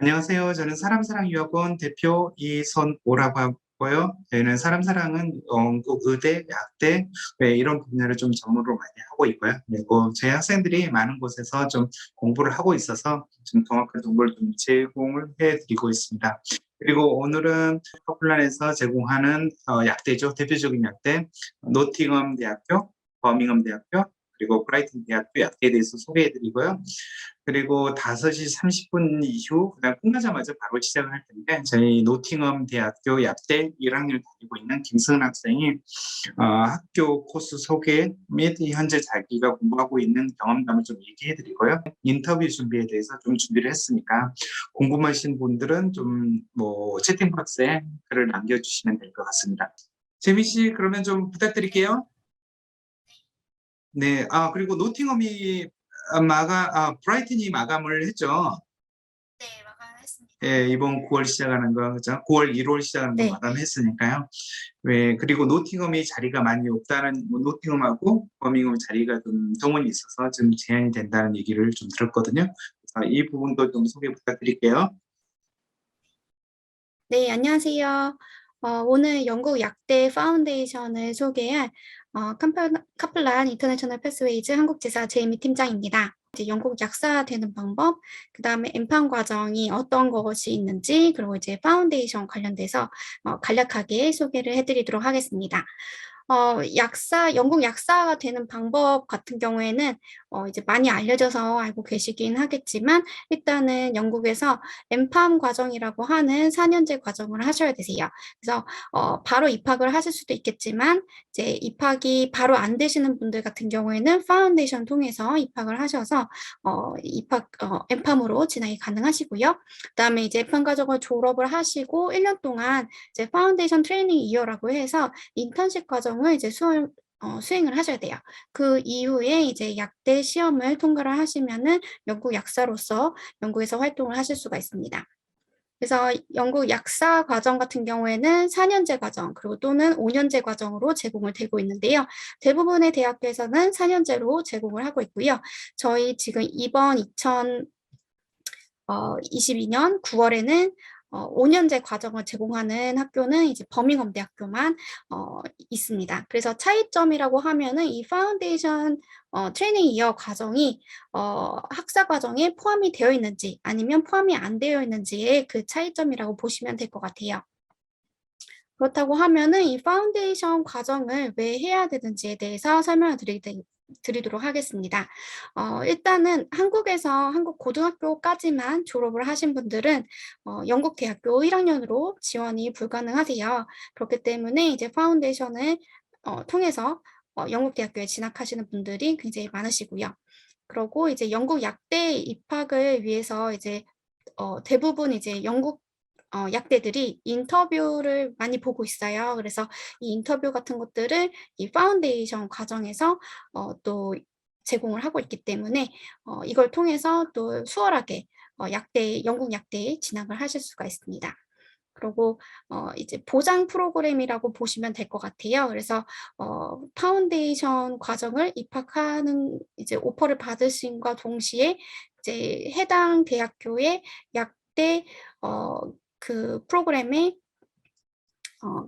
안녕하세요. 저는 사람사랑유학원 대표 이선오라고 하고요. 저희는 사람사랑은 영국 의대, 약대 이런 분야를 좀 전문으로 많이 하고 있고요. 그리고 저희 학생들이 많은 곳에서 좀 공부를 하고 있어서 좀 정확한 정보를 좀 제공을 해드리고 있습니다. 그리고 오늘은 커플란에서 제공하는 약대죠. 대표적인 약대, 노팅엄 대학교, 버밍엄 대학교, 그리고 브라이튼 대학교 약대에 대해서 소개해드리고요. 그리고 5시 30분 이후 그다음 끝나자마자 바로 시작을 할 텐데 저희 노팅엄 대학교 약대 1학년을 다니고 있는 김승은 학생이 학교 코스 소개 및 현재 자기가 공부하고 있는 경험담을 좀 얘기해 드리고요. 인터뷰 준비에 대해서 좀 준비를 했으니까 궁금하신 분들은 좀 뭐 채팅 박스에 글을 남겨주시면 될 것 같습니다. 재미 씨 그러면 좀 부탁드릴게요. 네, 그리고 노팅엄이 브라이튼이 마감을 했죠. 네, 마감했습니다. 예, 이번 9월 시작하는 거, 그죠? 9월, 1월 시작하는 거 네. 마감했으니까요. 왜, 그리고 노팅엄이 자리가 많이 없다는, 뭐 노팅엄하고 버밍엄 자리가 좀 동원이 있어서 좀 제한이 된다는 얘기를 좀 들었거든요. 그래서 이 부분도 좀 소개 부탁드릴게요. 네, 안녕하세요. 오늘 영국 약대 파운데이션을 소개할 카플란 인터내셔널 패스웨이즈 한국지사 제이미 팀장입니다. 이제 영국 약사 되는 방법, 그 다음에 엠판 과정이 어떤 것이 있는지, 그리고 이제 파운데이션 관련돼서 간략하게 소개를 해드리도록 하겠습니다. 영국 약사가 되는 방법 같은 경우에는 이제 많이 알려져서 알고 계시긴 하겠지만, 일단은 영국에서 엠팜 과정이라고 하는 4년제 과정을 하셔야 되세요. 그래서 바로 입학을 하실 수도 있겠지만, 이제 입학이 바로 안 되시는 분들 같은 경우에는 파운데이션 통해서 입학을 하셔서 엠팜으로 진학이 가능하시고요. 그다음에 이제 엠팜 과정을 졸업을 하시고 1년 동안 이제 파운데이션 트레이닝 이어라고 해서 인턴십 과정을 이제 수행을 하셔야 돼요. 그 이후에 이제 약대 시험을 통과를 하시면은 영국 약사로서 영국에서 활동을 하실 수가 있습니다. 그래서 영국 약사 과정 같은 경우에는 4년제 과정, 그리고 또는 5년제 과정으로 제공을 되고 있는데요. 대부분의 대학교에서는 4년제로 제공을 하고 있고요. 저희 지금 이번 2022년 9월에는 5년제 과정을 제공하는 학교는 이제 버밍엄 대학교만 있습니다. 그래서 차이점이라고 하면은 이 파운데이션 트레이닝 이어 과정이 학사 과정에 포함이 되어 있는지 아니면 포함이 안 되어 있는지의 그 차이점이라고 보시면 될 것 같아요. 그렇다고 하면은 이 파운데이션 과정을 왜 해야 되는지에 대해서 설명을 드리도록 하겠습니다. 일단은 한국 고등학교까지만 졸업을 하신 분들은 영국 대학교 1학년으로 지원이 불가능하세요. 그렇기 때문에 이제 파운데이션을 통해서 영국 대학교에 진학하시는 분들이 굉장히 많으시고요. 그리고 이제 영국 약대 입학을 위해서 이제 대부분 이제 영국 약대들이 인터뷰를 많이 보고 있어요. 그래서 이 인터뷰 같은 것들을 이 파운데이션 과정에서 또 제공을 하고 있기 때문에 이걸 통해서 또 수월하게 영국 약대에 진학을 하실 수가 있습니다. 그리고 이제 보장 프로그램이라고 보시면 될 것 같아요. 그래서 파운데이션 과정을 입학하는 이제 오퍼를 받으심과 동시에 이제 해당 대학교의 약대 그 프로그램에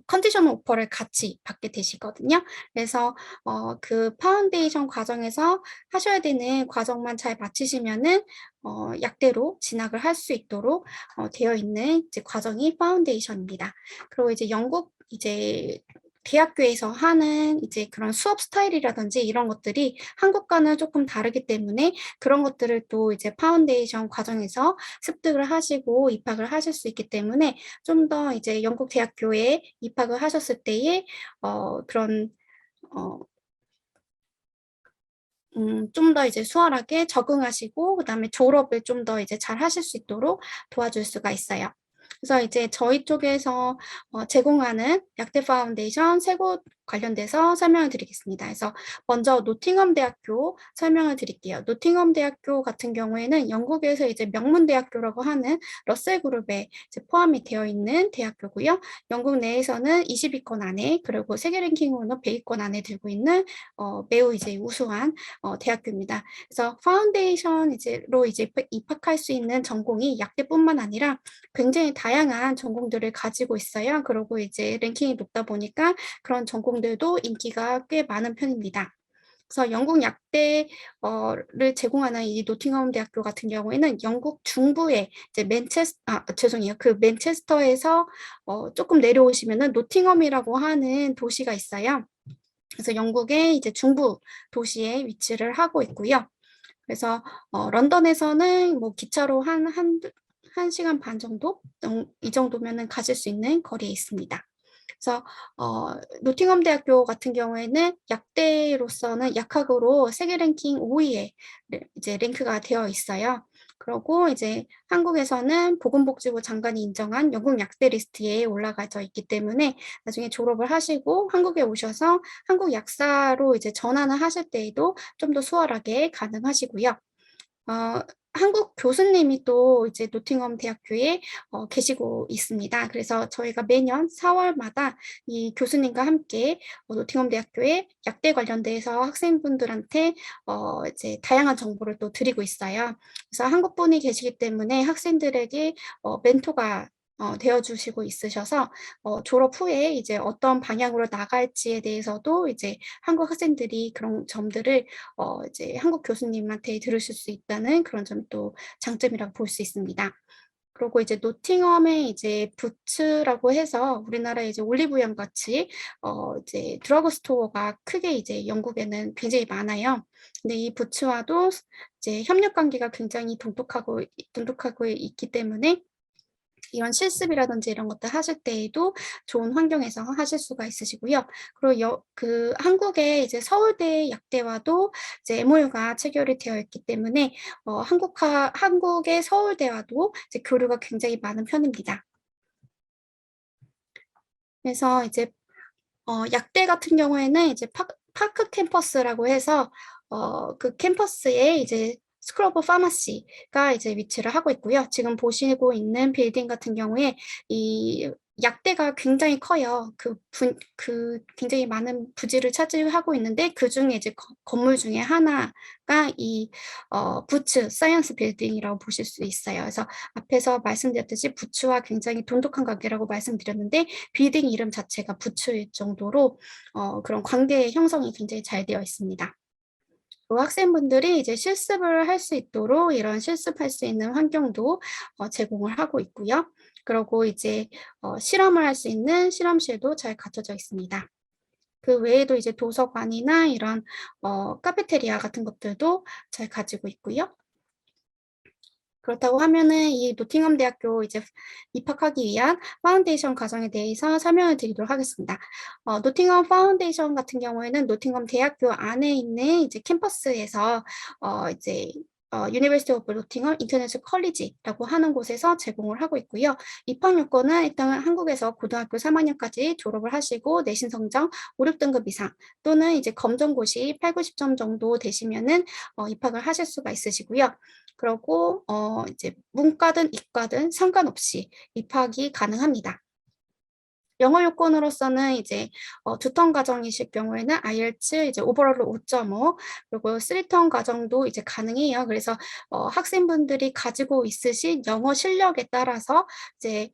컨디션 오퍼를 같이 받게 되시거든요. 그래서 그 파운데이션 과정에서 하셔야 되는 과정만 잘 마치시면은 약대로 진학을 할 수 있도록 되어 있는 이제 과정이 파운데이션입니다. 그리고 이제 영국 이제 대학교에서 하는 이제 그런 수업 스타일이라든지 이런 것들이 한국과는 조금 다르기 때문에 그런 것들을 또 이제 파운데이션 과정에서 습득을 하시고 입학을 하실 수 있기 때문에 좀 더 이제 영국 대학교에 입학을 하셨을 때에 그런 좀 더 이제 수월하게 적응하시고 그다음에 졸업을 좀 더 이제 잘 하실 수 있도록 도와줄 수가 있어요. 그래서 이제 저희 쪽에서 제공하는 약대 파운데이션 세 곳 관련돼서 설명을 드리겠습니다. 그래서 먼저 노팅엄 대학교 설명을 드릴게요. 노팅엄 대학교 같은 경우에는 영국에서 이제 명문 대학교라고 하는 러셀 그룹에 이제 포함이 되어 있는 대학교고요. 영국 내에서는 20위권 안에, 그리고 세계 랭킹으로는 100위권 안에 들고 있는 매우 이제 우수한 대학교입니다. 그래서 파운데이션 이제로 이제 입학할 수 있는 전공이 약대뿐만 아니라 굉장히 다양한 전공들을 가지고 있어요. 그리고 이제 랭킹이 높다 보니까 그런 전공들도 인기가 꽤 많은 편입니다. 그래서 영국 약대를 제공하는 이 노팅엄 대학교 같은 경우에는 영국 중부에 이제 그 맨체스터에서 조금 내려오시면은 노팅엄이라고 하는 도시가 있어요. 그래서 영국의 이제 중부 도시에 위치를 하고 있고요. 그래서 런던에서는 뭐 기차로 한 시간 반 정도? 이 정도면은 가실 수 있는 거리에 있습니다. 그래서 노팅엄 대학교 같은 경우에는 약대로서는 약학으로 세계 랭킹 5위에 이제 랭크가 되어 있어요. 그리고 이제 한국에서는 보건복지부 장관이 인정한 영국 약대 리스트에 올라가져 있기 때문에 나중에 졸업을 하시고 한국에 오셔서 한국 약사로 이제 전환을 하실 때에도 좀 더 수월하게 가능하시고요. 한국 교수님이 또 이제 노팅엄 대학교에 계시고 있습니다. 그래서 저희가 매년 4월마다 이 교수님과 함께 노팅엄 대학교의 약대 관련돼서 학생분들한테 이제 다양한 정보를 또 드리고 있어요. 그래서 한국 분이 계시기 때문에 학생들에게 멘토가 되어주시고 있으셔서 졸업 후에 이제 어떤 방향으로 나갈지에 대해서도 이제 한국 학생들이 그런 점들을 이제 한국 교수님한테 들으실 수 있다는 그런 점이 또 장점이라고 볼 수 있습니다. 그리고 이제 노팅엄에 이제 부츠라고 해서 우리나라에 이제 올리브영 같이 이제 드러그 스토어가 크게 이제 영국에는 굉장히 많아요. 근데 이 부츠와도 이제 협력 관계가 굉장히 돈독하고 있기 때문에 이런 실습이라든지 이런 것들 하실 때에도 좋은 환경에서 하실 수가 있으시고요. 그리고 한국의 이제 서울대 약대와도 이제 MOU가 체결이 되어 있기 때문에 한국의 서울대와도 이제 교류가 굉장히 많은 편입니다. 그래서 이제 약대 같은 경우에는 이제 파크 캠퍼스라고 해서 그 캠퍼스에 이제 스쿨 오브 파마시가 이제 위치를 하고 있고요. 지금 보시고 있는 빌딩 같은 경우에 이 약대가 굉장히 커요. 그 굉장히 많은 부지를 차지하고 있는데 그 중에 이제 건물 중에 하나가 이 부츠 사이언스 빌딩이라고 보실 수 있어요. 그래서 앞에서 말씀드렸듯이 부츠와 굉장히 돈독한 관계라고 말씀드렸는데 빌딩 이름 자체가 부츠일 정도로 그런 관계 형성이 굉장히 잘 되어 있습니다. 학생분들이 이제 실습을 할 수 있도록 이런 실습할 수 있는 환경도 제공을 하고 있고요. 그리고 이제 실험을 할 수 있는 실험실도 잘 갖춰져 있습니다. 그 외에도 이제 도서관이나 이런 카페테리아 같은 것들도 잘 가지고 있고요. 그렇다고 하면은 이 노팅엄 대학교 이제 입학하기 위한 파운데이션 과정에 대해서 설명을 드리도록 하겠습니다. 노팅엄 파운데이션 같은 경우에는 노팅엄 대학교 안에 있는 이제 캠퍼스에서 이제 유니버시티 오브 노팅엄 인터내셔널 컬리지라고 하는 곳에서 제공을 하고 있고요. 입학 요건은 일단 한국에서 고등학교 3학년까지 졸업을 하시고 내신 성적 5, 6등급 이상 또는 이제 검정고시 8, 90점 정도 되시면은 입학을 하실 수가 있으시고요. 그리고 이제 문과든 이과든 상관없이 입학이 가능합니다. 영어 요건으로서는 이제 2턴 과정이실 경우에는 IELTS 이제 오버롤로 5.5 그리고 3턴 과정도 이제 가능해요. 그래서 학생분들이 가지고 있으신 영어 실력에 따라서 이제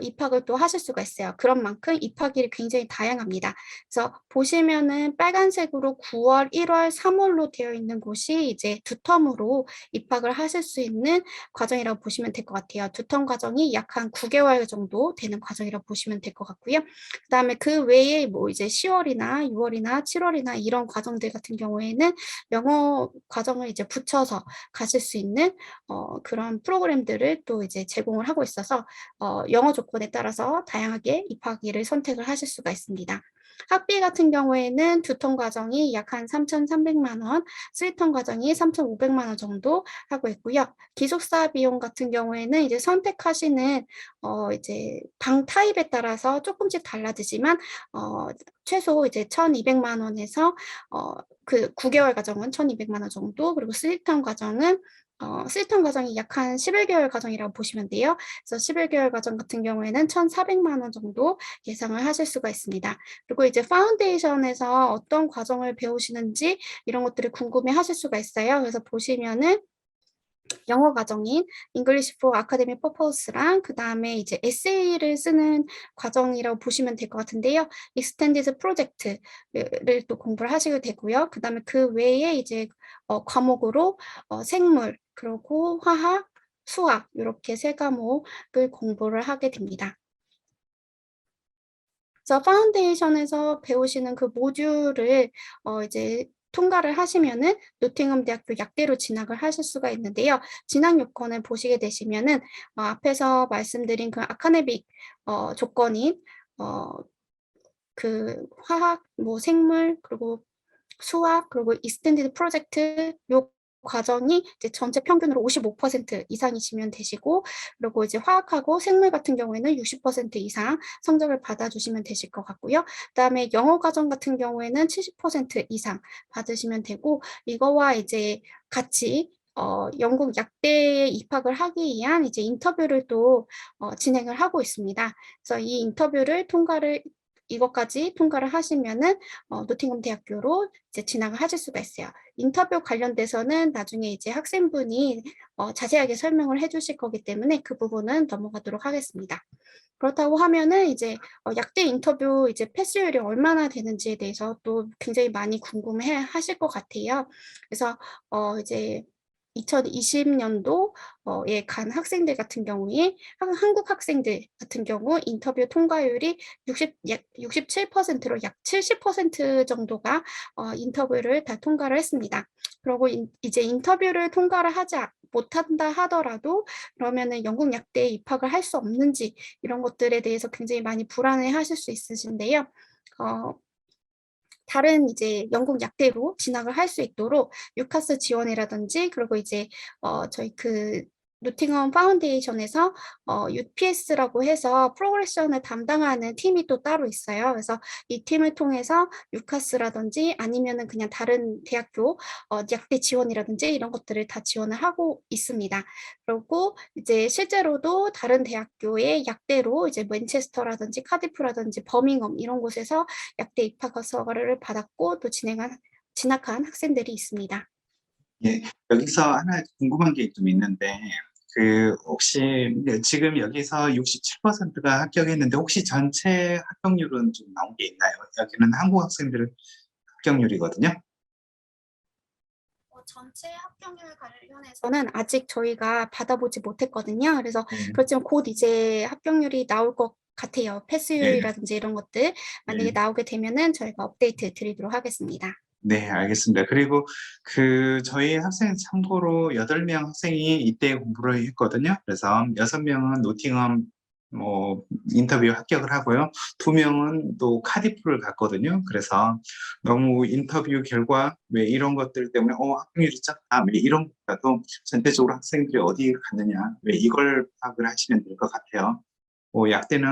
입학을 또 하실 수가 있어요. 그런 만큼 입학일이 굉장히 다양합니다. 그래서 보시면은 빨간색으로 9월, 1월, 3월로 되어 있는 곳이 이제 2텀으로 입학을 하실 수 있는 과정이라고 보시면 될 것 같아요. 2텀 과정이 약 한 9개월 정도 되는 과정이라고 보시면 될 것 같고요. 그다음에 그 외에 뭐 이제 10월이나 6월이나 7월이나 이런 과정들 같은 경우에는 영어 과정을 이제 붙여서 가실 수 있는 그런 프로그램들을 또 이제 제공을 하고 있어서 영어 영어 조건에 따라서 다양하게 입학일을 선택을 하실 수가 있습니다. 학비 같은 경우에는 2턴 과정이 약 한 3,300만 원, 3턴 과정이 3,500만 원 정도 하고 있고요. 기숙사 비용 같은 경우에는 이제 선택하시는 이제 방 타입에 따라서 조금씩 달라지지만 최소 이제 1,200만 원에서 그 9개월 과정은 1,200만 원 정도, 그리고 3턴 과정은 3턴 과정이 약 한 11개월 과정이라고 보시면 돼요. 그래서 11개월 과정 같은 경우에는 1,400만 원 정도 예상을 하실 수가 있습니다. 그리고 이제 파운데이션에서 어떤 과정을 배우시는지 이런 것들을 궁금해 하실 수가 있어요. 그래서 보시면은 영어 과정인 English for Academic Purpose랑 그 다음에 이제 에세이를 쓰는 과정이라고 보시면 될 것 같은데요. Extended Project를 또 공부를 하시게 되고요. 그 다음에 그 외에 이제 과목으로 생물, 그리고 화학, 수학 이렇게 3과목을 공부를 하게 됩니다. 그래서 파운데이션에서 배우시는 그 모듈을 이제 통과를 하시면은 노팅엄 대학교 약대로 진학을 하실 수가 있는데요. 진학 요건을 보시게 되시면은 앞에서 말씀드린 그 아카데믹 조건인 그 화학, 뭐 생물, 그리고 수학, 그리고 익스텐디드 프로젝트 요 과정이 이제 전체 평균으로 55% 이상이시면 되시고, 그리고 이제 화학하고 생물 같은 경우에는 60% 이상 성적을 받아주시면 되실 것 같고요. 그다음에 영어 과정 같은 경우에는 70% 이상 받으시면 되고, 이거와 이제 같이 영국 약대에 입학을 하기 위한 이제 인터뷰를 또 진행을 하고 있습니다. 그래서 이 인터뷰를 이것까지 통과를 하시면은 노팅엄 대학교로 이제 진학을 하실 수가 있어요. 인터뷰 관련돼서는 나중에 이제 학생분이 자세하게 설명을 해주실 거기 때문에 그 부분은 넘어가도록 하겠습니다. 그렇다고 하면은 이제 약대 인터뷰 이제 패스율이 얼마나 되는지에 대해서 또 굉장히 많이 궁금해 하실 것 같아요. 그래서 이제 2020년도에 간 학생들 같은 경우에 한국 학생들 같은 경우 인터뷰 통과율이 약 67%로 약 70% 정도가 인터뷰를 다 통과를 했습니다. 그리고 이제 인터뷰를 통과를 못한다 하더라도 그러면은 영국 약대에 입학을 할 수 없는지 이런 것들에 대해서 굉장히 많이 불안해 하실 수 있으신데요. 다른 이제 영국 약대로 진학을 할 수 있도록 유카스 지원이라든지, 그리고 이제 저희 그 노팅엄 파운데이션에서 UPS라고 해서 프로그레션을 담당하는 팀이 또 따로 있어요. 그래서 이 팀을 통해서 유카스라든지 아니면은 그냥 다른 대학교 약대 지원이라든지 이런 것들을 다 지원을 하고 있습니다. 그리고 이제 실제로도 다른 대학교의 약대로 이제 맨체스터라든지 카디프라든지 버밍엄 이런 곳에서 약대 입학허가를 받았고 또 진학한 학생들이 있습니다. 예, 여기서 하나 궁금한 게 좀 있는데, 혹시 지금 여기서 67%가 합격했는데, 혹시 전체 합격률은 좀 나온 게 있나요? 여기는 한국 학생들 합격률이거든요. 전체 합격률 관련해서는 아직 저희가 받아보지 못했거든요. 그래서 그렇지만 곧 이제 합격률이 나올 것 같아요. 예, 패스율이라든지 이런 것들 만약에 예. 나오게 되면은 저희가 업데이트 드리도록 하겠습니다. 네, 알겠습니다. 그리고 저희 학생 참고로 8명 학생이 이때 공부를 했거든요. 그래서 6명은 노팅엄 인터뷰 합격을 하고요. 2명은 또 카디프를 갔거든요. 그래서 너무 인터뷰 결과 왜 이런 것들 때문에 합격률이 작다 왜 이런 것보다도 전체적으로 학생들이 어디 갔느냐 왜 이걸 파악을 하시면 될 것 같아요. 약대는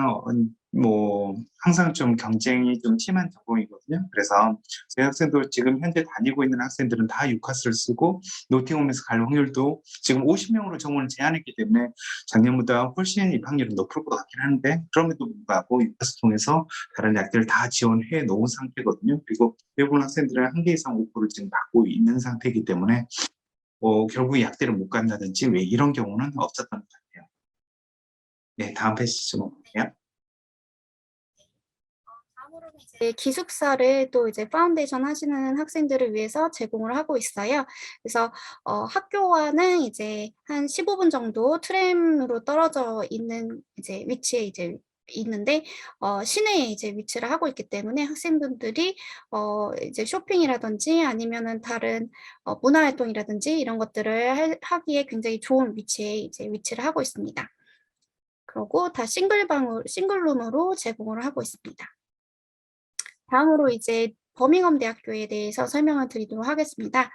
항상 좀 경쟁이 좀 심한 전공이거든요. 그래서 제 학생도 지금 현재 다니고 있는 학생들은 다 유카스를 쓰고 노팅엄에서 갈 확률도 지금 50명으로 정원을 제한했기 때문에 작년보다 훨씬 입학률은 높을 것 같긴 한데 그럼에도 불구하고 유카스 통해서 다른 약대를 다 지원해 놓은 상태거든요. 그리고 대부분 학생들은 한 개 이상 오퍼를 지금 받고 있는 상태이기 때문에 결국 약대를 못 간다든지 왜 이런 경우는 없었던 것 같아요. 네, 다음 페이지 좀 볼게요. 다음으로는 이제 기숙사를 또 이제 파운데이션 하시는 학생들을 위해서 제공을 하고 있어요. 그래서 학교와는 이제 한 15분 정도 트램으로 떨어져 있는 이제 위치에 이제 있는데 시내에 이제 위치를 하고 있기 때문에 학생분들이 이제 쇼핑이라든지 아니면은 다른 문화활동이라든지 이런 것들을 하기에 굉장히 좋은 위치에 이제 위치를 하고 있습니다. 그러고 다 싱글룸으로 제공을 하고 있습니다. 다음으로 이제 버밍엄 대학교에 대해서 설명을 드리도록 하겠습니다.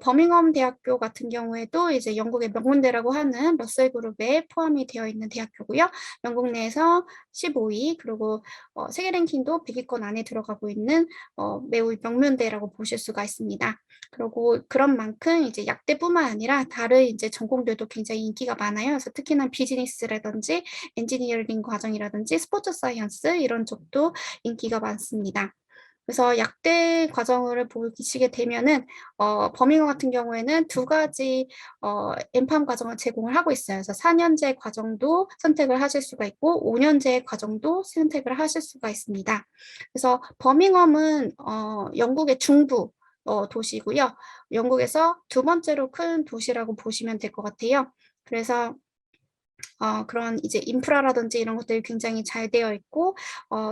버밍엄 대학교 같은 경우에도 이제 영국의 명문대라고 하는 러셀 그룹에 포함이 되어 있는 대학교고요. 영국 내에서 15위, 그리고 세계 랭킹도 100위권 안에 들어가고 있는 매우 명문대라고 보실 수가 있습니다. 그리고 그런 만큼 이제 약대뿐만 아니라 다른 이제 전공들도 굉장히 인기가 많아요. 그래서 특히나 비즈니스라든지 엔지니어링 과정이라든지 스포츠 사이언스 이런 쪽도 인기가 많습니다. 그래서 약대 과정을 보시게 되면은 버밍엄 같은 경우에는 두 가지 엠팜 과정을 제공을 하고 있어요. 그래서 4년제 과정도 선택을 하실 수가 있고 5년제 과정도 선택을 하실 수가 있습니다. 그래서 버밍엄은 영국의 중부 도시고요. 영국에서 두 번째로 큰 도시라고 보시면 될 것 같아요. 그래서 그런 이제 인프라라든지 이런 것들이 굉장히 잘 되어 있고,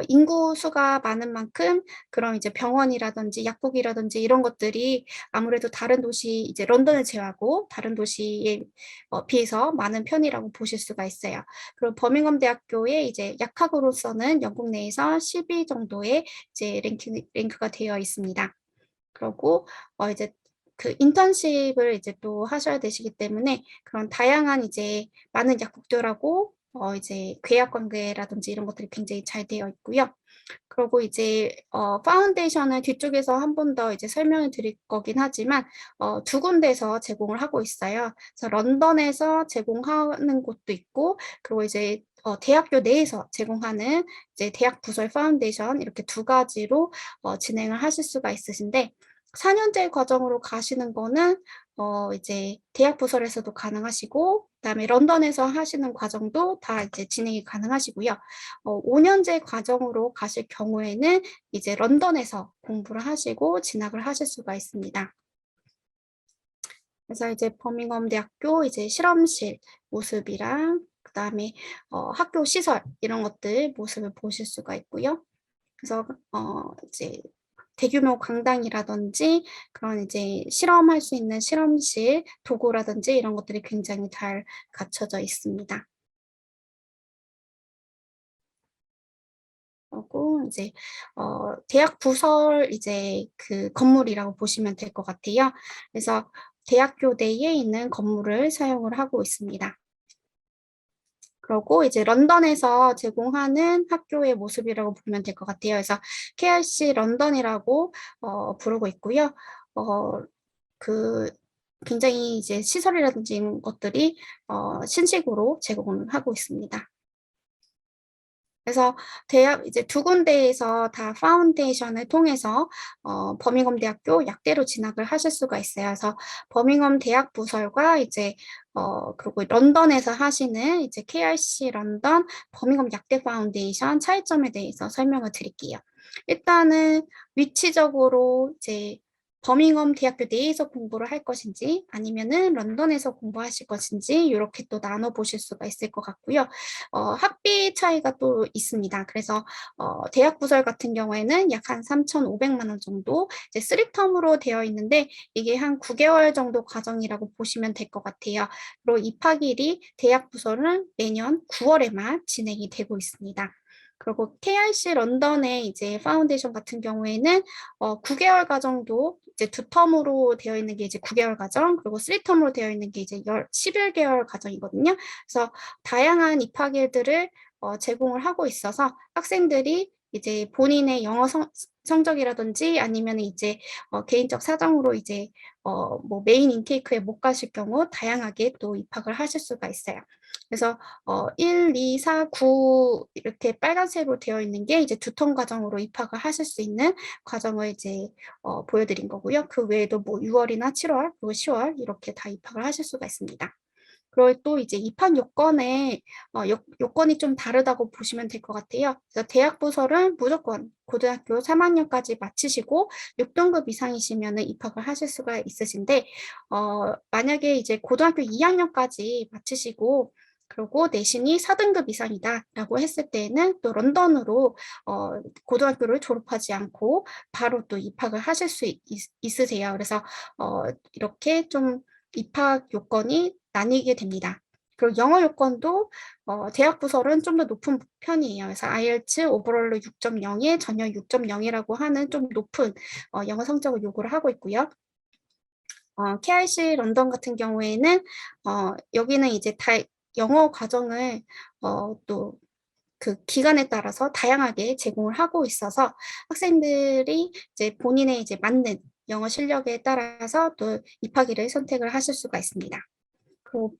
인구 수가 많은 만큼 그런 이제 병원이라든지 약국이라든지 이런 것들이 아무래도 다른 도시, 이제 런던을 제외하고 다른 도시에 비해서 많은 편이라고 보실 수가 있어요. 그리고 버밍엄 대학교의 이제 약학으로서는 영국 내에서 10위 정도의 이제 랭크가 되어 있습니다. 그리고 이제 그 인턴십을 이제 또 하셔야 되시기 때문에 그런 다양한 이제 많은 약국들하고 이제 계약 관계라든지 이런 것들이 굉장히 잘 되어 있고요. 그리고 이제 파운데이션을 뒤쪽에서 한 번 더 이제 설명을 드릴 거긴 하지만 두 군데에서 제공을 하고 있어요. 그래서 런던에서 제공하는 곳도 있고, 그리고 이제 대학교 내에서 제공하는 이제 대학 부설 파운데이션 이렇게 두 가지로 진행을 하실 수가 있으신데, 4년제 과정으로 가시는 거는 이제 대학 부설에서도 가능하시고, 그다음에 런던에서 하시는 과정도 다 이제 진행이 가능하시고요. 5년제 과정으로 가실 경우에는 이제 런던에서 공부를 하시고 진학을 하실 수가 있습니다. 그래서 이제 버밍엄 대학교 이제 실험실 모습이랑 그다음에 학교 시설 이런 것들 모습을 보실 수가 있고요. 그래서 이제 대규모 강당이라든지 그런 이제 실험할 수 있는 실험실 도구라든지 이런 것들이 굉장히 잘 갖춰져 있습니다. 그리고 이제 대학 부설 이제 그 건물이라고 보시면 될 것 같아요. 그래서 대학교 내에 있는 건물을 사용을 하고 있습니다. 그리고 이제 런던에서 제공하는 학교의 모습이라고 보면 될 것 같아요. 그래서 KRC 런던이라고 부르고 있고요. 그 굉장히 이제 시설이라든지 이런 것들이 신식으로 제공을 하고 있습니다. 그래서 대학 이제 두 군데에서 다 파운데이션을 통해서 버밍엄 대학교 약대로 진학을 하실 수가 있어요. 그래서 버밍엄 대학 부설과 이제 그리고 런던에서 하시는 이제 KRC 런던 버밍엄 약대 파운데이션 차이점에 대해서 설명을 드릴게요. 일단은 위치적으로 이제 버밍엄 대학교 내에서 공부를 할 것인지 아니면은 런던에서 공부하실 것인지 이렇게 또 나눠 보실 수가 있을 것 같고요. 학비 차이가 또 있습니다. 그래서 대학 부설 같은 경우에는 약 한 3,500만 원 정도 이제 3텀으로 되어 있는데 이게 한 9개월 정도 과정이라고 보시면 될 것 같아요. 그리고 입학일이 대학 부설은 매년 9월에만 진행이 되고 있습니다. 그리고 KRC 런던의 이제 파운데이션 같은 경우에는 9개월 과정도 이제 2텀으로 되어 있는 게 이제 9개월 과정, 그리고 3텀으로 되어 있는 게 이제 11개월 과정이거든요. 그래서 다양한 입학일들을 제공을 하고 있어서 학생들이 이제 본인의 영어 성적이라든지 아니면 이제 개인적 사정으로 이제 뭐 메인 인테이크에 못 가실 경우 다양하게 또 입학을 하실 수가 있어요. 그래서 1, 2, 4, 9 이렇게 빨간색으로 되어 있는 게 이제 2텀 과정으로 입학을 하실 수 있는 과정을 이제 보여드린 거고요. 그 외에도 뭐 6월이나 7월 그리고 10월 이렇게 다 입학을 하실 수가 있습니다. 그리고 또 이제 입학 요건에 요건이 좀 다르다고 보시면 될 것 같아요. 그래서 대학 부설은 무조건 고등학교 3학년까지 마치시고 6등급 이상이시면 입학을 하실 수가 있으신데 만약에 이제 고등학교 2학년까지 마치시고 그리고 내신이 4등급 이상이다라고 했을 때에는 또 런던으로 고등학교를 졸업하지 않고 바로 또 입학을 하실 수 있으세요. 그래서 이렇게 좀 입학 요건이 나뉘게 됩니다. 그리고 영어 요건도 대학 부설은 좀 더 높은 편이에요. 그래서 IELTS 오버롤로 6.0에 전혀 6.0이라고 하는 좀 높은 영어 성적을 요구를 하고 있고요. KRC 런던 같은 경우에는 여기는 이제 영어 과정을 또 그 기간에 따라서 다양하게 제공을 하고 있어서 학생들이 이제 본인의 이제 맞는 영어 실력에 따라서 또 입학일을 선택을 하실 수가 있습니다. 그리고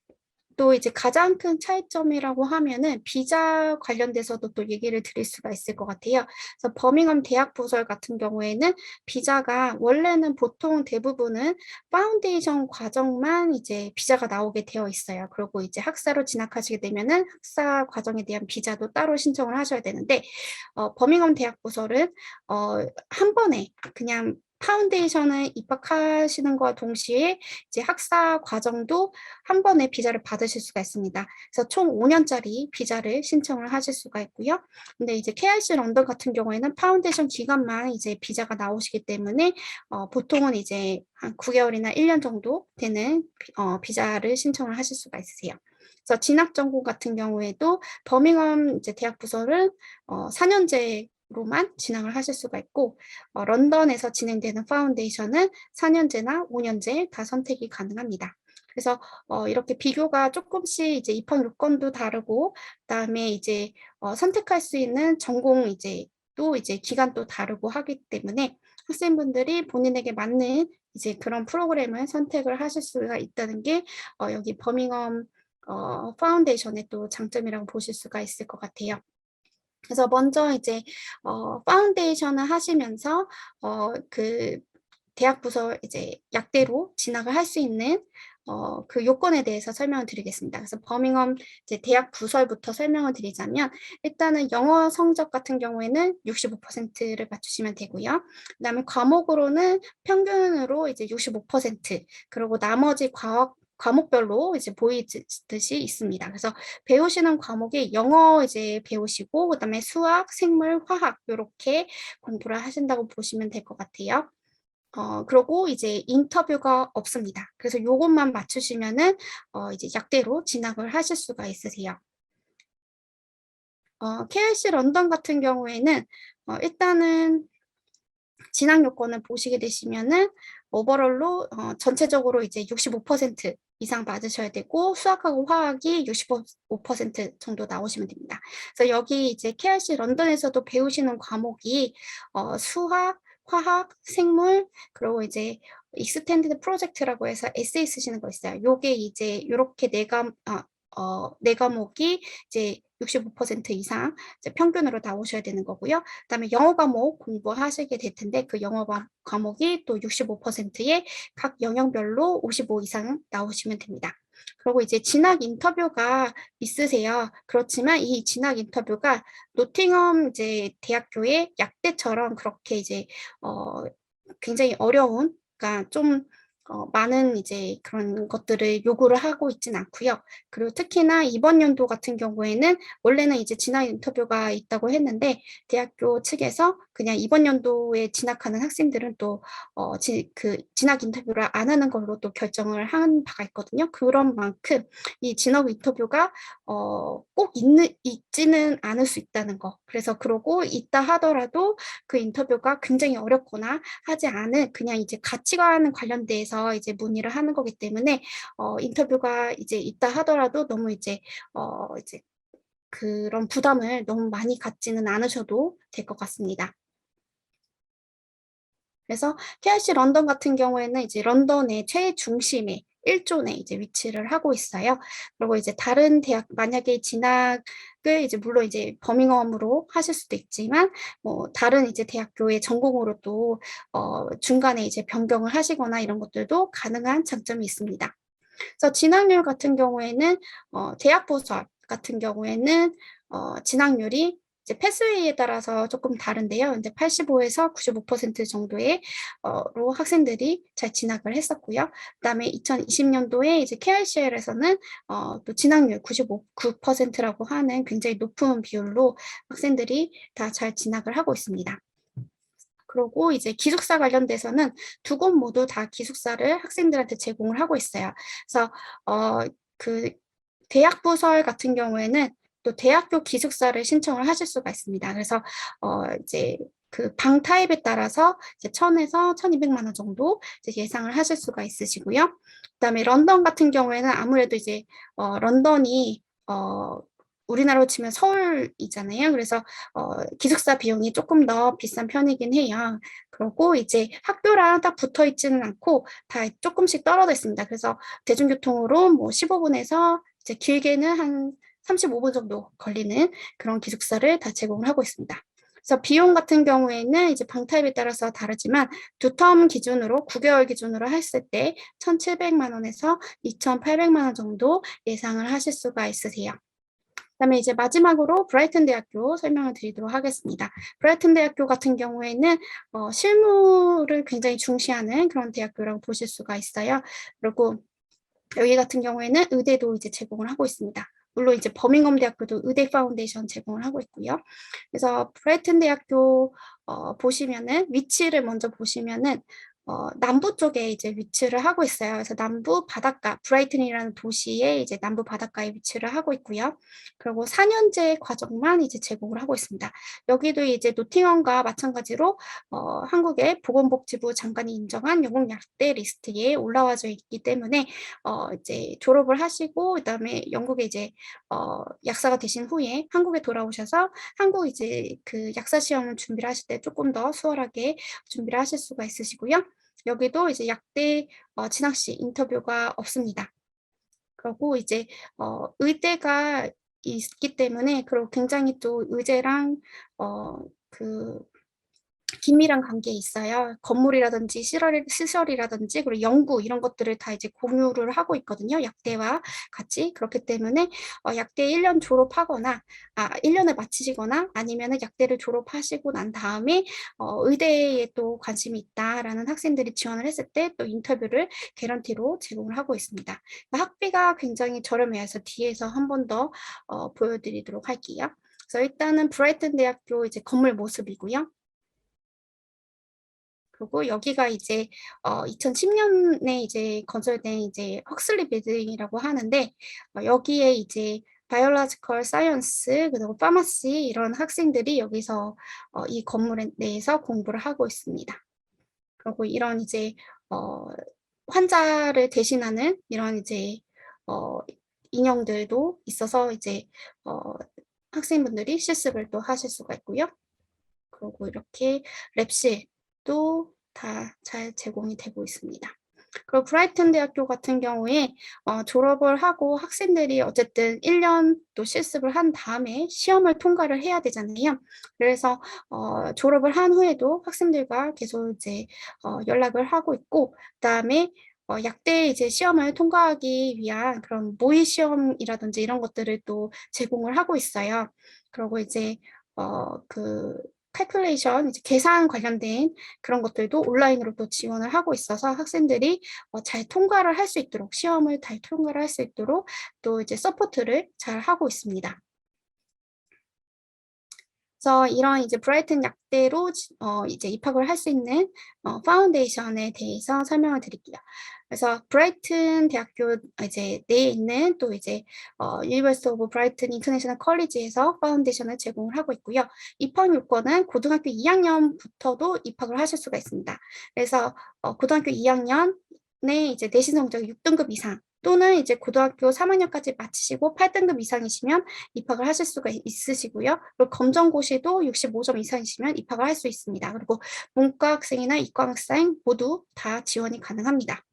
또 이제 가장 큰 차이점이라고 하면은 비자 관련돼서도 또 얘기를 드릴 수가 있을 것 같아요. 그래서 버밍엄 대학 부설 같은 경우에는 비자가 원래는 보통 대부분은 파운데이션 과정만 이제 비자가 나오게 되어 있어요. 그리고 이제 학사로 진학하시게 되면은 학사 과정에 대한 비자도 따로 신청을 하셔야 되는데 버밍엄 대학 부설은 한 번에 그냥 파운데이션을 입학하시는 것과 동시에 이제 학사 과정도 한 번에 비자를 받으실 수가 있습니다. 그래서 총 5년짜리 비자를 신청을 하실 수가 있고요. 근데 이제 KRC 런던 같은 경우에는 파운데이션 기간만 이제 비자가 나오시기 때문에 보통은 이제 한 9개월이나 1년 정도 되는 비자를 신청을 하실 수가 있으세요. 그래서 진학 전공 같은 경우에도 버밍엄 이제 대학 부설은 4년제 로만 진학을 하실 수가 있고 런던에서 진행되는 파운데이션은 4년제나 5년제 다 선택이 가능합니다. 그래서 이렇게 비교가 조금씩 이제 입학 요건도 다르고 그다음에 이제 선택할 수 있는 전공 이제 또 이제 기간도 다르고 하기 때문에 학생분들이 본인에게 맞는 이제 그런 프로그램을 선택을 하실 수가 있다는 게 여기 버밍엄 파운데이션의 또 장점이라고 보실 수가 있을 것 같아요. 그래서 먼저 이제 파운데이션을 하시면서 그 대학 부서 이제 약대로 진학을 할 수 있는 그 요건에 대해서 설명을 드리겠습니다. 그래서 버밍엄 이제 대학 부설부터 설명을 드리자면 일단은 영어 성적 같은 경우에는 65%를 맞추시면 되고요. 그다음에 과목으로는 평균으로 이제 65% 그리고 나머지 과목별로 이제 보이듯이 있습니다. 그래서 배우시는 과목이 영어 이제 배우시고 그다음에 수학, 생물, 화학 이렇게 공부를 하신다고 보시면 될 것 같아요. 그리고 이제 인터뷰가 없습니다. 그래서 요것만 맞추시면은 이제 약대로 진학을 하실 수가 있으세요. KRC 런던 같은 경우에는 일단은 진학 요건을 보시게 되시면은 오버롤로 전체적으로 이제 65% 이상 받으셔야 되고 수학하고 화학이 65% 정도 나오시면 됩니다. 그래서 여기 이제 KRC 런던에서도 배우시는 과목이 수학, 화학, 생물 그리고 이제 익스텐디드 프로젝트라고 해서 에세이 쓰시는 거 있어요. 요게 이제 요렇게 네 과목이 이제 65% 이상 이제 평균으로 나오셔야 되는 거고요. 그다음에 영어 과목 공부하시게 될 텐데 그 영어 과목이 또 65%의 각 영역별로 55 이상 나오시면 됩니다. 그리고 이제 진학 인터뷰가 있으세요. 그렇지만 이 진학 인터뷰가 노팅엄 이제 대학교의 약대처럼 그렇게 이제 굉장히 어려운 그러니까 좀 많은 이제 그런 것들을 요구를 하고 있진 않고요. 그리고 특히나 이번 연도 같은 경우에는 원래는 이제 진학 인터뷰가 있다고 했는데 대학교 측에서 그냥 이번 연도에 진학하는 학생들은 또 그 진학 인터뷰를 안 하는 걸로 또 결정을 한 바가 있거든요. 그런 만큼 이 진학 인터뷰가 꼭 있지는 않을 수 있다는 거. 그래서 그러고 있다 하더라도 그 인터뷰가 굉장히 어렵거나 하지 않은 그냥 이제 가치관 관련돼서 이제 문의를 하는 거기 때문에 인터뷰가 이제 있다 하더라도 너무 이제 그런 부담을 너무 많이 갖지는 않으셔도 될 것 같습니다. 그래서 KRC 런던 같은 경우에는 이제 런던의 최중심에 일존에 이제 위치를 하고 있어요. 그리고 이제 다른 대학 만약에 진학을 이제 물론 이제 버밍엄으로 하실 수도 있지만 뭐 다른 이제 대학교의 전공으로 또 중간에 이제 변경을 하시거나 이런 것들도 가능한 장점이 있습니다. 그래서 진학률 같은 경우에는 대학 부설 같은 경우에는 진학률이 이제 패스웨이에 따라서 조금 다른데요. 근데 85에서 95% 정도의 로 학생들이 잘 진학을 했었고요. 그다음에 2020년도에 이제 KRCL에서는 또 진학률 95%라고 하는 굉장히 높은 비율로 학생들이 다 잘 진학을 하고 있습니다. 그리고 이제 기숙사 관련돼서는 두 곳 모두 다 기숙사를 학생들한테 제공을 하고 있어요. 그래서 그 대학 부설 같은 경우에는 또 대학교 기숙사를 신청을 하실 수가 있습니다. 그래서 이제 그 방 타입에 따라서 이제 1,000에서 1,200만 원 정도 이제 예상을 하실 수가 있으시고요. 그다음에 런던 같은 경우에는 아무래도 이제 런던이 우리나라로 치면 서울이잖아요. 그래서 기숙사 비용이 조금 더 비싼 편이긴 해요. 그리고 이제 학교랑 딱 붙어 있지는 않고 다 조금씩 떨어져 있습니다. 그래서 대중교통으로 뭐 15분에서 이제 길게는 한 35분 정도 걸리는 그런 기숙사를 다 제공을 하고 있습니다. 그래서 비용 같은 경우에는 이제 방 타입에 따라서 다르지만 두 텀 기준으로 9개월 기준으로 했을 때 1,700만 원에서 2,800만 원 정도 예상을 하실 수가 있으세요. 그다음에 이제 마지막으로 브라이튼 대학교 설명을 드리도록 하겠습니다. 브라이튼 대학교 같은 경우에는 실무를 굉장히 중시하는 그런 대학교라고 보실 수가 있어요. 그리고 여기 같은 경우에는 의대도 이제 제공을 하고 있습니다. 물론 이제 버밍엄 대학교도 의대 파운데이션 제공을 하고 있고요. 그래서 브라이튼 대학교 보시면은 위치를 먼저 보시면은 남부 쪽에 이제 위치를 하고 있어요. 그래서 남부 바닷가, 브라이튼이라는 도시에 이제 남부 바닷가에 위치를 하고 있고요. 그리고 4년제 과정만 이제 제공을 하고 있습니다. 여기도 이제 노팅엄과 마찬가지로 한국의 보건복지부 장관이 인정한 영국 약대 리스트에 올라와져 있기 때문에 이제 졸업을 하시고 그다음에 영국에 이제 약사가 되신 후에 한국에 돌아오셔서 한국 이제 그 약사 시험을 준비를 하실 때 조금 더 수월하게 준비를 하실 수가 있으시고요. 여기도 이제 약대 진학 시 인터뷰가 없습니다. 그리고 이제 의대가 있기 때문에 그리고 굉장히 또 의대랑 그 긴밀한 관계에 있어요. 건물이라든지 시설이라든지 그리고 연구 이런 것들을 다 이제 공유를 하고 있거든요. 약대와 같이. 그렇기 때문에 약대 1년 졸업하거나 1년을 마치시거나 아니면은 약대를 졸업하시고 난 다음에 의대에 또 관심이 있다라는 학생들이 지원을 했을 때 또 인터뷰를 개런티로 제공을 하고 있습니다. 학비가 굉장히 저렴해요. 그래서 뒤에서 한 번 더 보여드리도록 할게요. 그래서 일단은 브라이튼 대학교 이제 건물 모습이고요. 그리고 여기가 이제 2010년에 이제 건설된 이제 헉슬리 빌딩이라고 하는데 여기에 이제 바이올로지컬 사이언스 그리고 파마시 이런 학생들이 여기서 이 건물 내에서 공부를 하고 있습니다. 그리고 이런 이제 환자를 대신하는 이런 이제 인형들도 있어서 이제 학생분들이 실습을 또 하실 수가 있고요. 그리고 이렇게 랩실도 다 잘 제공이 되고 있습니다. 그리고 브라이튼 대학교 같은 경우에 졸업을 하고 학생들이 어쨌든 1년 또 실습을 한 다음에 시험을 통과를 해야 되잖아요. 그래서 졸업을 한 후에도 학생들과 계속 이제 연락을 하고 있고 그다음에 약대 이제 시험을 통과하기 위한 그런 모의 시험이라든지 이런 것들을 또 제공을 하고 있어요. 그리고 이제 그 calculation, 이제 계산 관련된 그런 것들도 온라인으로 또 지원을 하고 있어서 학생들이 잘 통과를 할 수 있도록 시험을 잘 통과를 할 수 있도록 또 이제 서포트를 잘 하고 있습니다. 그래서 이런 이제 브라이튼 약대로 이제 입학을 할 수 있는 파운데이션에 대해서 설명을 드릴게요. 그래서 브라이튼 대학교 이제 내에 있는 또 이제 유니버시티 오브 브라이튼 인터내셔널 컬리지에서 파운데이션을 제공을 하고 있고요. 입학 요건은 고등학교 2학년부터도 입학을 하실 수가 있습니다. 그래서 고등학교 2학년에 이제 내신 성적이 6등급 이상 또는 이제 고등학교 3학년까지 마치시고 8등급 이상이시면 입학을 하실 수가 있으시고요. 그리고 검정고시도 65점 이상이시면 입학을 할 수 있습니다. 그리고 문과 학생이나 이과 학생 모두 다 지원이 가능합니다.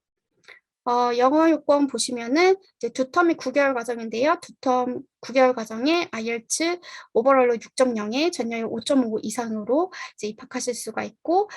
영어 요건 보시면은 이제 두 텀이 9개월 과정인데요. 두 텀 9개월 과정에 IELTS 오버롤로 6.0에 전형이 5.5 이상으로 이제 입학하실 수가 있고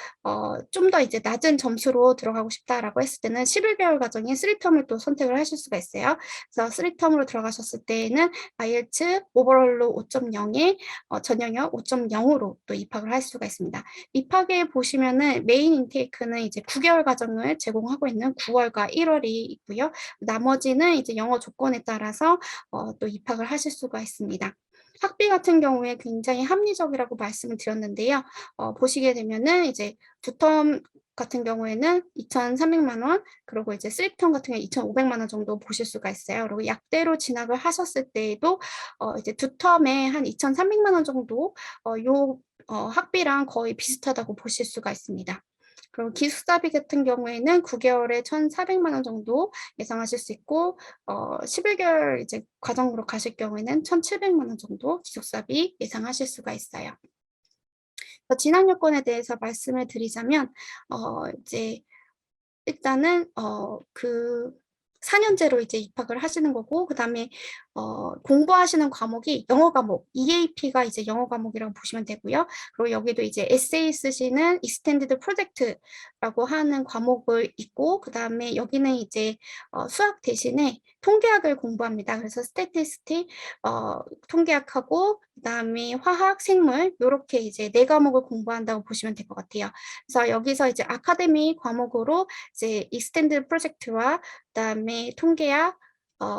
좀 더 이제 낮은 점수로 들어가고 싶다라고 했을 때는 11개월 과정에 3텀을 또 선택을 하실 수가 있어요. 그래서 3텀으로 들어가셨을 때에는 IELTS 오버롤로 5.0에 전형이 5.0으로 또 입학을 할 수가 있습니다. 입학에 보시면은 메인 인테이크는 이제 9개월 과정을 제공하고 있는 9월과 1월이 있고요. 나머지는 이제 영어 조건에 따라서 또 입학을 하실 수가 있습니다. 학비 같은 경우에 굉장히 합리적이라고 말씀을 드렸는데요. 보시게 되면은 이제 두 텀 같은 경우에는 2,300만 원, 그리고 이제 3텀 같은 경우에 2,500만 원 정도 보실 수가 있어요. 그리고 약대로 진학을 하셨을 때에도 이제 두 텀에 한 2,300만 원 정도 학비랑 거의 비슷하다고 보실 수가 있습니다. 그리고 기숙사비 같은 경우에는 9개월에 1,400만 원 정도 예상하실 수 있고 11개월 이제 과정으로 가실 경우에는 1,700만 원 정도 기숙사비 예상하실 수가 있어요. 진학 요건에 대해서 말씀을 드리자면 이제 일단은 그 4년제로 이제 입학을 하시는 거고, 그다음에 공부하시는 과목이 영어 과목, EAP가 이제 영어 과목이라고 보시면 되고요. 그리고 여기도 이제 에세이 쓰시는 Extended Project라고 하는 과목을 있고, 그다음에 여기는 이제 수학 대신에 통계학을 공부합니다. 그래서 스태티스틱, 통계학하고 그다음에 화학, 생물 요렇게 이제 4과목을 공부한다고 보시면 될 것 같아요. 그래서 여기서 이제 아카데미 과목으로 이제 익스텐드 프로젝트와 그다음에 통계학,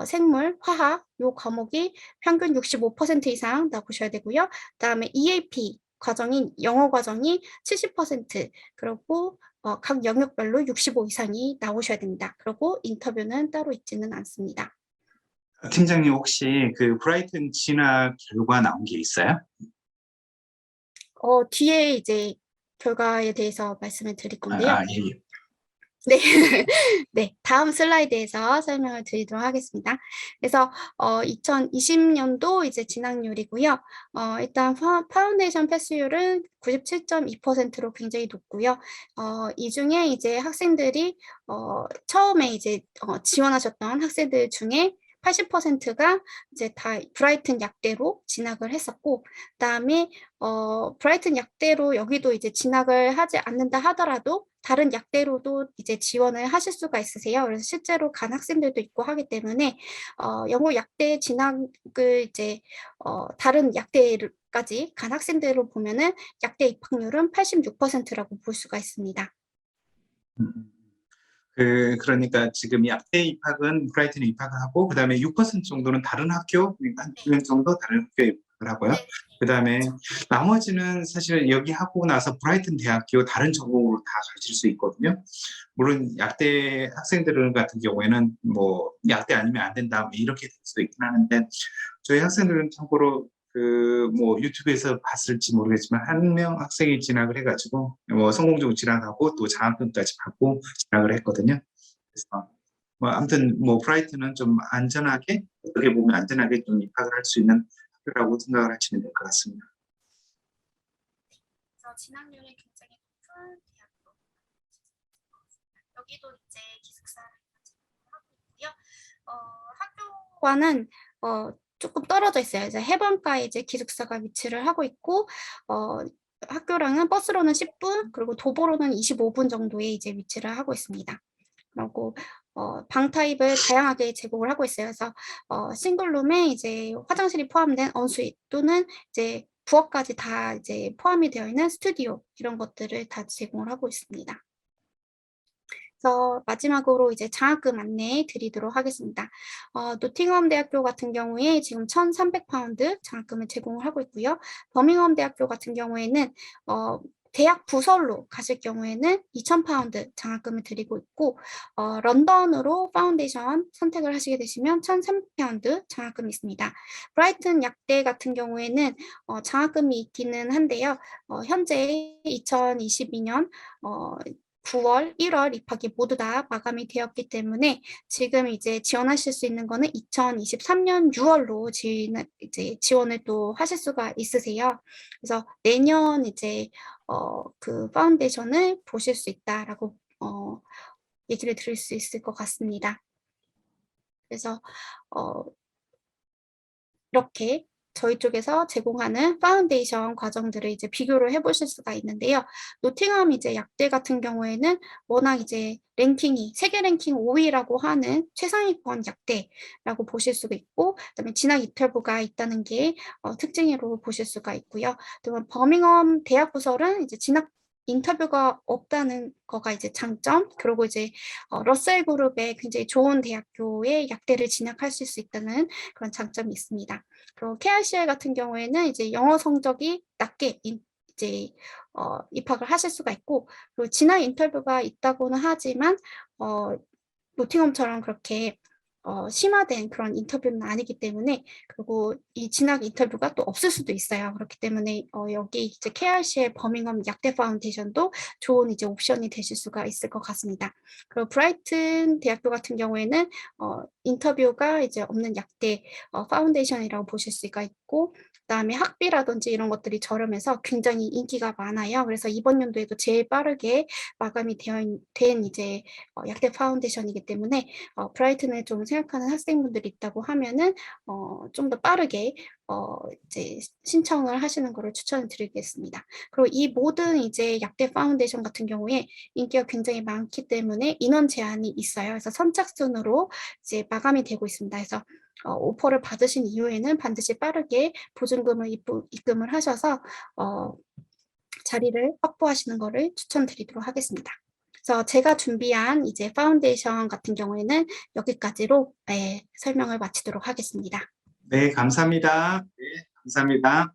생물, 화학 요 과목이 평균 65% 이상 나오셔야 되고요. 그다음에 EAP 과정인 영어 과정이 70%, 그리고 각 영역별로 65 이상이 나오셔야 됩니다. 그리고 인터뷰는 따로 있지는 않습니다. 팀장님 혹시 그 브라이튼 진학 결과 나온 게 있어요? 뒤에 이제 결과에 대해서 말씀을 드릴 건데요. 예. 네. 네, 다음 슬라이드에서 설명을 드리도록 하겠습니다. 그래서 2020년도 이제 진학률이고요. 일단 파운데이션 패스율은 97.2%로 굉장히 높고요. 이 중에 이제 학생들이 처음에 이제 지원하셨던 학생들 중에 80%가 이제 다 브라이튼 약대로 진학을 했었고, 그다음에 브라이튼 약대로 여기도 이제 진학을 하지 않는다 하더라도 다른 약대로도 이제 지원을 하실 수가 있으세요. 그래서 실제로 간 학생들도 있고 하기 때문에 영어 약대 진학을 이제 다른 약대까지 간 학생들로 보면은 약대 입학률은 86%라고 볼 수가 있습니다. 그러니까 지금 약대 입학은 브라이튼에 입학을 하고, 그 다음에 6% 정도는 다른 학교, 한 2명 정도 다른 학교에 입학을 하고요. 그 다음에 나머지는 사실 여기 하고 나서 브라이튼 대학교 다른 전공으로 다 가실 수 있거든요. 물론 약대 학생들 같은 경우에는 뭐 약대 아니면 안 된다 뭐 이렇게 될 수도 있긴 하는데, 저희 학생들은 참고로 그 뭐 유튜브에서 봤을지 모르겠지만 한 명 학생이 진학을 해가지고 뭐 성공적으로 진학하고 또 장학금까지 받고 진학을 했거든요. 그래서 뭐 아무튼 뭐 브라이튼은 좀 안전하게, 어떻게 보면 안전하게 좀 입학을 할 수 있는 학교라고 생각을 하시면 될 것 같습니다. 그래서 진학률이 굉장히 높은 대학교. 여기도 이제 기숙사를 하고 있고요. 학교와는 조금 떨어져 있어요. 이제 해변가에 이제 기숙사가 위치를 하고 있고, 학교랑은 버스로는 10분, 그리고 도보로는 25분 정도에 이제 위치를 하고 있습니다. 그리고 방 타입을 다양하게 제공을 하고 있어요. 그래서 싱글룸에 이제 화장실이 포함된 언스윗 또는 이제 부엌까지 다 이제 포함이 되어 있는 스튜디오, 이런 것들을 다 제공을 하고 있습니다. 그래서 마지막으로 이제 장학금 안내 드리도록 하겠습니다. 노팅엄 대학교 같은 경우에 지금 1,300파운드 장학금을 제공을 하고 있고요. 버밍엄 대학교 같은 경우에는 대학 부설로 가실 경우에는 2,000파운드 장학금을 드리고 있고, 런던으로 파운데이션 선택을 하시게 되시면 1,300파운드 장학금이 있습니다. 브라이튼 약대 같은 경우에는 장학금이 있기는 한데요. 현재 2022년 9월, 1월 입학이 모두 다 마감이 되었기 때문에 지금 이제 지원하실 수 있는 거는 2023년 6월로 이제 지원을 또 하실 수가 있으세요. 그래서 내년 이제 그 파운데이션을 보실 수 있다라고 얘기를 드릴 수 있을 것 같습니다. 그래서 이렇게 저희 쪽에서 제공하는 파운데이션 과정들을 이제 비교를 해보실 수가 있는데요. 노팅엄 이제 약대 같은 경우에는 워낙 이제 랭킹이 세계 랭킹 5위라고 하는 최상위권 약대라고 보실 수가 있고, 그다음에 진학 이탈부가 있다는 게 특징으로 보실 수가 있고요. 또 버밍엄 대학 부설은 이제 진학 인터뷰가 없다는 거가 이제 장점, 그리고 이제 러셀 그룹의 굉장히 좋은 대학교에 약대를 진학하실 수 있다는 그런 장점이 있습니다. 그리고 KRCI 같은 경우에는 이제 영어 성적이 낮게 이제 입학을 하실 수가 있고, 그리고 진학 인터뷰가 있다고는 하지만 노팅엄처럼 그렇게 심화된 그런 인터뷰는 아니기 때문에, 그리고 이 진학 인터뷰가 또 없을 수도 있어요. 그렇기 때문에 여기 이제 KRC의 버밍엄 약대 파운데이션도 좋은 이제 옵션이 되실 수가 있을 것 같습니다. 그리고 브라이튼 대학교 같은 경우에는 인터뷰가 이제 없는 약대 파운데이션이라고 보실 수가 있고, 그다음에 학비라든지 이런 것들이 저렴해서 굉장히 인기가 많아요. 그래서 이번 연도에도 제일 빠르게 마감이 된 이제 약대 파운데이션이기 때문에 브라이튼을 좀 생각하는 학생분들이 있다고 하면은 좀 더 빠르게 이제 신청을 하시는 거를 추천을 드리겠습니다. 그리고 이 모든 이제 약대 파운데이션 같은 경우에 인기가 굉장히 많기 때문에 인원 제한이 있어요. 그래서 선착순으로 이제 마감이 되고 있습니다. 그래서 오퍼를 받으신 이후에는 반드시 빠르게 보증금을 입금을 하셔서 자리를 확보하시는 거를 추천드리도록 하겠습니다. 그래서 제가 준비한 이제 파운데이션 같은 경우에는 여기까지로 설명을 마치도록 하겠습니다. 네, 감사합니다. 네, 감사합니다.